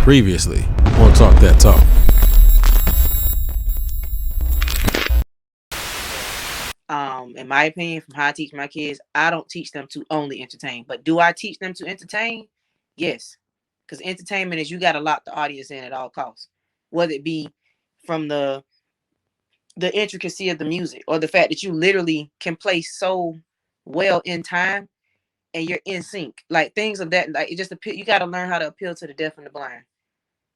previously on Talk That Talk. In my opinion, from how I teach my kids, I don't teach them to only entertain. But do I teach them to entertain? Yes. Because entertainment is you got to lock the audience in at all costs. Whether it be from the intricacy of the music or the fact that you literally can play so well in time and you're in sync. Like things of that, like it just appeal, you got to learn how to appeal to the deaf and the blind.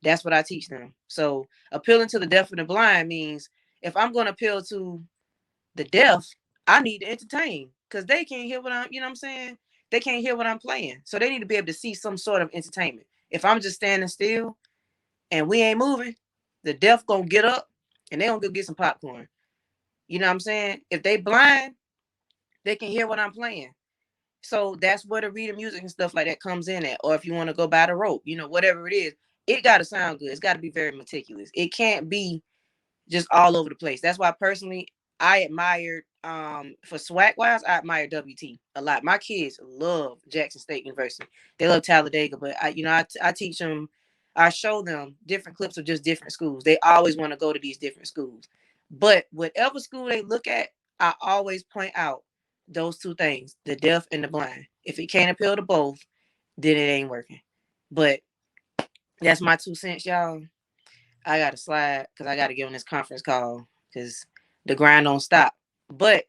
That's what I teach them. So appealing to the deaf and the blind means if I'm going to appeal to the deaf, I need to entertain because they can't hear what I'm, you know what I'm saying? They can't hear what I'm playing. So they need to be able to see some sort of entertainment. If I'm just standing still and we ain't moving, the deaf gonna get up and they gonna go get some popcorn. You know what I'm saying? If they blind, they can hear what I'm playing. So that's where the reading music and stuff like that comes in at. Or if you want to go by the rope, you know, whatever it is, it gotta sound good. It's gotta be very meticulous. It can't be just all over the place. That's why personally I admired for swag wise, I admire WT a lot. My kids love Jackson State University. They love Talladega, but I teach them, I show them different clips of just different schools. They always want to go to these different schools. But whatever school they look at, I always point out those two things, the deaf and the blind. If it can't appeal to both, then it ain't working. But that's my 2 cents, y'all. I gotta slide because I gotta get on this conference call because the grind don't stop. But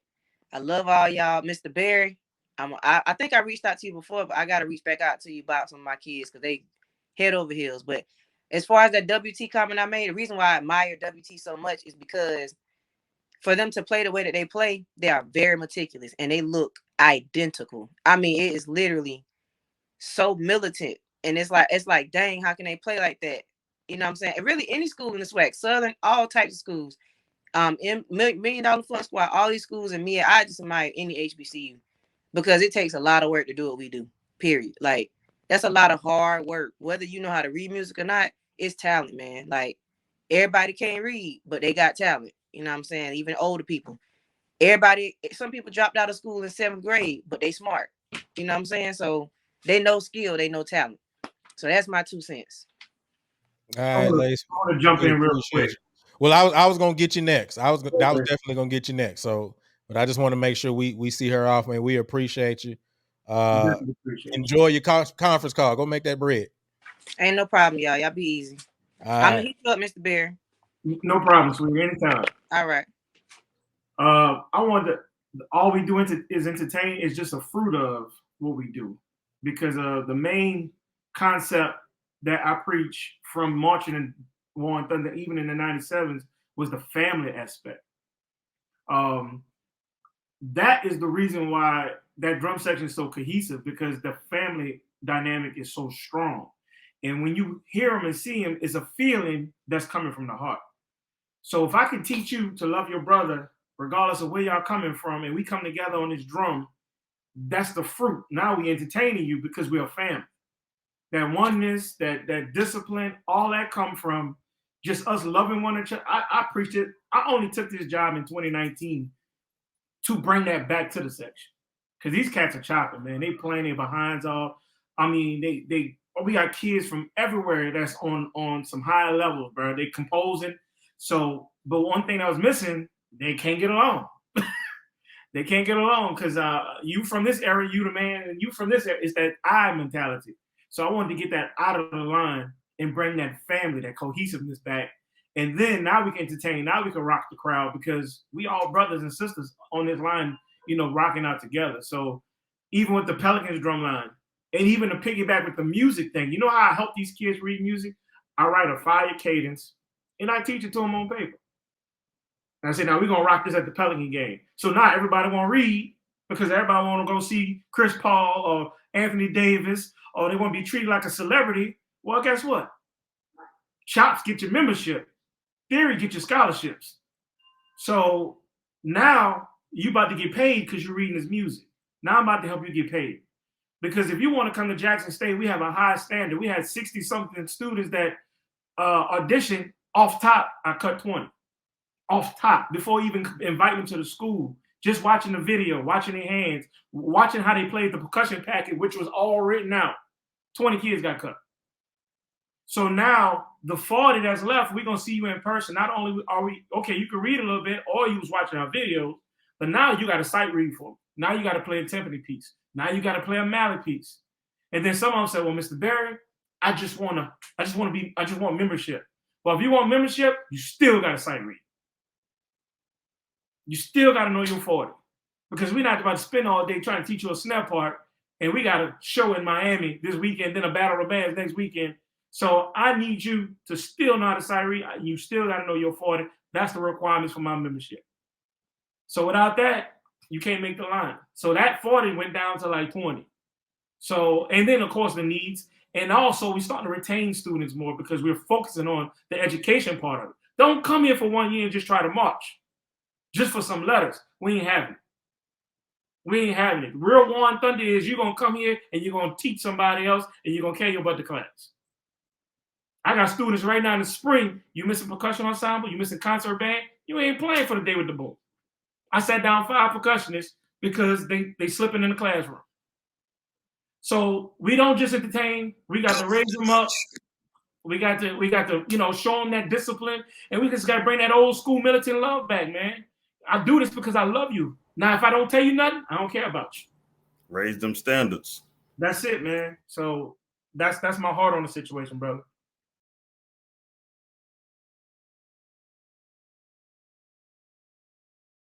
I love all y'all, Mr. Barry. I think I reached out to you before, but I gotta reach back out to you about some of my kids because they head over heels. But as far as that WT comment I made, the reason why I admire WT so much is because for them to play the way that they play, they are very meticulous and they look identical. I mean, it is literally so militant. And it's like, dang, how can they play like that? You know what I'm saying? And really any school in the SWAC, Southern, all types of schools, Million Dollar Flux Squad, all these schools, and me, I just admire any HBCU because it takes a lot of work to do what we do. Period. Like that's a lot of hard work. Whether you know how to read music or not, it's talent, man. Like everybody can't read, but they got talent. You know what I'm saying? Even older people. Some people dropped out of school in 7th grade, but they smart. You know what I'm saying? So they know skill, they know talent. So that's my 2 cents. All I right, Lace. want to jump We in real appreciate quick. you. Well, I was gonna get you next. I was definitely gonna get you next. So, but I just want to make sure we see her off, man. We appreciate you. Definitely appreciate you. Enjoy your conference call. Go make that bread. Ain't no problem, y'all. Y'all be easy. All I'm gonna right. hit you up, Mr. Bear. No problem, sweetie. Anytime. All right. I want to. All we do is entertain. Is just a fruit of what we do, because the main concept that I preach from marching in War and Thunder, even in the '97s, was the family aspect. That is the reason why that drum section is so cohesive, because the family dynamic is so strong. And when you hear them and see them, it's a feeling that's coming from the heart. So if I can teach you to love your brother, regardless of where y'all coming from, and we come together on this drum, that's the fruit. Now we entertaining you because we're a family. That oneness, that discipline, all that come from just us loving one another. I preached it. I only took this job in 2019 to bring that back to the section. Because these cats are chopping, man. They playing their behinds off. I mean, we got kids from everywhere that's on some high levels, bro. They composing. So, but one thing that was missing, they can't get along. They can't get along because you from this area, you the man, and you from this area, it's that I mentality. So I wanted to get that out of the line and bring that family, that cohesiveness back. And then now we can entertain, now we can rock the crowd because we all brothers and sisters on this line, rocking out together. So even with the Pelicans drum line, and even to piggyback with the music thing, you know how I help these kids read music? I write a fire cadence and I teach it to them on paper. And I say, now we're going to rock this at the Pelican game. So now everybody want to read because everybody want to go see Chris Paul or Anthony Davis, or they want to be treated like a celebrity. Well, guess what? Chops get your membership. Theory get your scholarships. So now you about to get paid because you're reading this music. Now I'm about to help you get paid. Because if you want to come to Jackson State, we have a high standard. We had 60-something students that auditioned off top. I cut 20 off top before even inviting them to the school. Just watching the video, watching their hands, watching how they played the percussion packet, which was all written out. 20 kids got cut. So now the 40 that's left, we're gonna see you in person. Not only are we okay, you can read a little bit, or you was watching our videos, but now you got to sight read for them. Now you got to play a timpani piece. Now you got to play a mallet piece. And then some of them say, "Well, Mr. Berry, I just want membership." Well, if you want membership, you still got to sight read. You still got to know your 40, because we're not about to spend all day trying to teach you a snare part, and we got a show in Miami this weekend, then a battle of bands next weekend. So I need you to still know how to sight read. You still got to know your 40. That's the requirements for my membership. So without that, you can't make the line. So that 40 went down to like 20. So, and then of course the needs. And also we're starting to retain students more because we're focusing on the education part of it. Don't come here for 1 year and just try to march just for some letters. We ain't having it. We ain't having it. Real One Thunder is you're going to come here and you're going to teach somebody else and you're going to carry your butt to class. I got students right now in the spring. You missing percussion ensemble, you missing concert band, you ain't playing for the day with the boom. I sat down 5 percussionists because they slipping in the classroom. So we don't just entertain. We got to raise them up. We got to show them that discipline, and we just got to bring that old school militant love back, man. I do this because I love you. Now, if I don't tell you nothing, I don't care about you. Raise them standards. That's it, man. So that's my heart on the situation, brother.